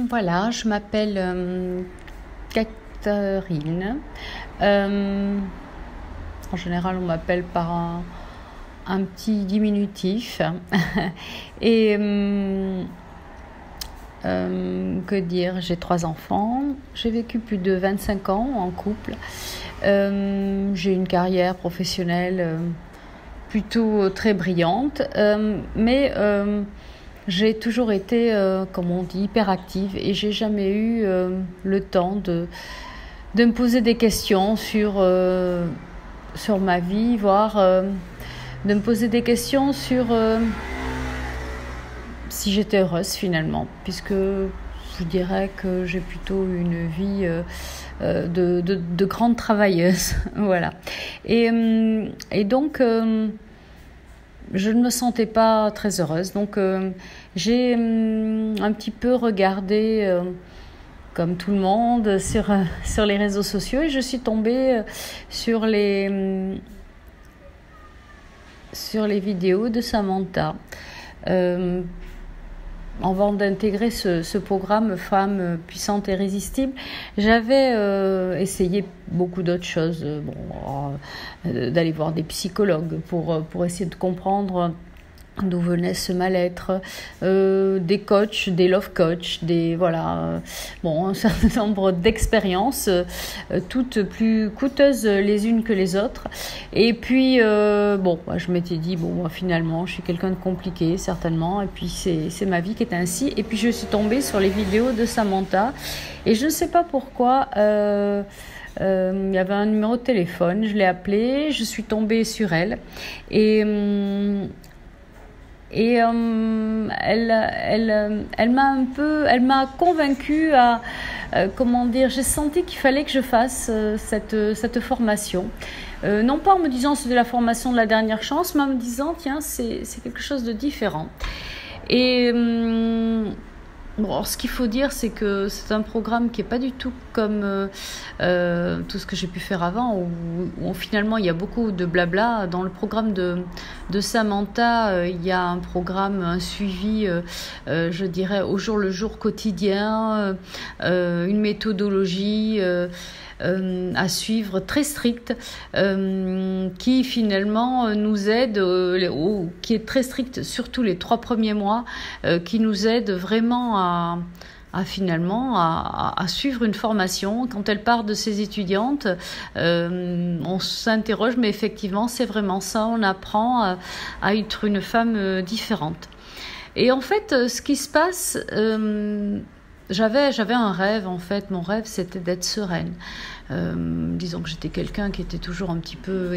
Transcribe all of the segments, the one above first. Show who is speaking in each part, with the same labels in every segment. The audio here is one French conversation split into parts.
Speaker 1: Voilà, je m'appelle Catherine. En général, on m'appelle par un petit diminutif. Et que dire, j'ai 3 enfants. J'ai vécu plus de 25 ans en couple. J'ai une carrière professionnelle plutôt très brillante. Mais j'ai toujours été, comme on dit, hyperactive et j'ai jamais eu le temps de me poser des questions sur ma vie, voire de me poser des questions sur si j'étais heureuse finalement, puisque je dirais que j'ai plutôt une vie de grande travailleuse. Voilà. Et donc, je ne me sentais pas très heureuse. Donc, j'ai un petit peu regardé, comme tout le monde, sur les réseaux sociaux et je suis tombée sur les vidéos de Samantha. Avant d'intégrer ce programme Femmes puissantes et résistibles, j'avais essayé beaucoup d'autres choses, d'aller voir des psychologues pour essayer de comprendre d'où venait ce mal-être, des coachs, des love coachs, un certain nombre d'expériences, toutes plus coûteuses les unes que les autres. Et puis, je m'étais dit, finalement, je suis quelqu'un de compliqué, certainement, et puis c'est ma vie qui est ainsi. Et puis, je suis tombée sur les vidéos de Samantha, et je ne sais pas pourquoi... il y avait un numéro de téléphone, je l'ai appelée, je suis tombée sur elle, et elle m'a convaincue à j'ai senti qu'il fallait que je fasse cette formation, non pas en me disant c'est de la formation de la dernière chance, mais en me disant tiens, c'est quelque chose de différent. Et ce qu'il faut dire, c'est que c'est un programme qui n'est pas du tout comme tout ce que j'ai pu faire avant, où finalement il y a beaucoup de blabla. Dans le programme de Samantha, il y a un suivi, je dirais, au jour le jour quotidien, une méthodologie à suivre très stricte, qui finalement nous aide, qui est très stricte surtout les 3 premiers mois, qui nous aide vraiment à suivre une formation. Quand elle part de ses étudiantes, on s'interroge, mais effectivement c'est vraiment ça, on apprend à être une femme différente. Et en fait, ce qui se passe, j'avais un rêve, en fait. Mon rêve, c'était d'être sereine. Disons que j'étais quelqu'un qui était toujours un petit peu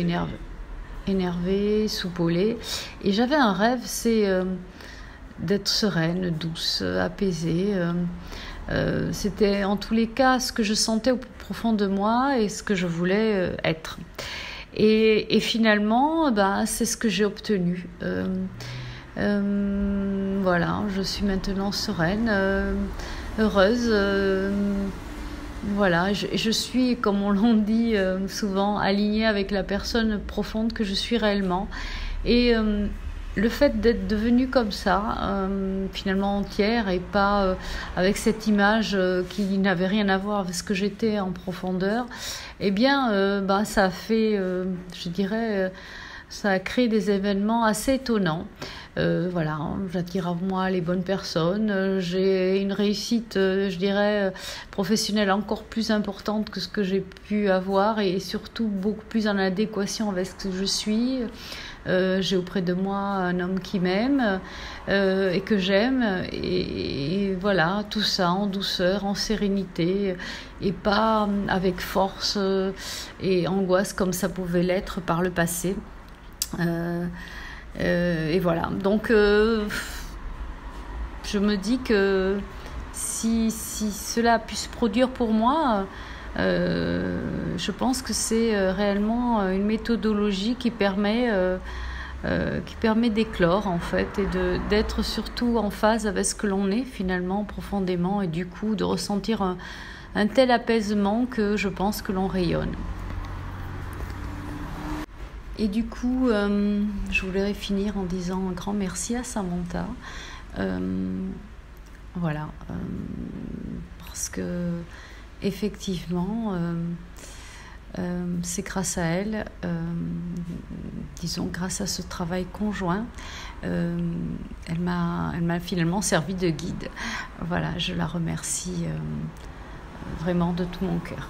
Speaker 1: énervé, soupolé. Et j'avais un rêve, c'est d'être sereine, douce, apaisée. C'était en tous les cas ce que je sentais au plus profond de moi et ce que je voulais être. Et finalement, c'est ce que j'ai obtenu. Voilà, je suis maintenant sereine, heureuse, voilà, je suis, comme on l'en dit souvent, alignée avec la personne profonde que je suis réellement. Et le fait d'être devenue comme ça, finalement entière, et pas avec cette image qui n'avait rien à voir avec ce que j'étais en profondeur, eh bien, ça a fait, je dirais, ça a créé des événements assez étonnants. Voilà, j'attire à moi les bonnes personnes, j'ai une réussite, je dirais, professionnelle encore plus importante que ce que j'ai pu avoir et surtout beaucoup plus en adéquation avec ce que je suis. J'ai auprès de moi un homme qui m'aime et que j'aime, et voilà, tout ça en douceur, en sérénité, et pas avec force et angoisse comme ça pouvait l'être par le passé. Et voilà, donc je me dis que si cela a pu se produire pour moi, je pense que c'est réellement une méthodologie qui permet d'éclore en fait, et d'être surtout en phase avec ce que l'on est finalement profondément, et du coup de ressentir un tel apaisement que je pense que l'on rayonne. Et du coup, je voudrais finir en disant un grand merci à Samantha. Voilà, parce que effectivement, c'est grâce à elle, disons grâce à ce travail conjoint, elle m'a finalement servi de guide. Voilà, je la remercie vraiment de tout mon cœur.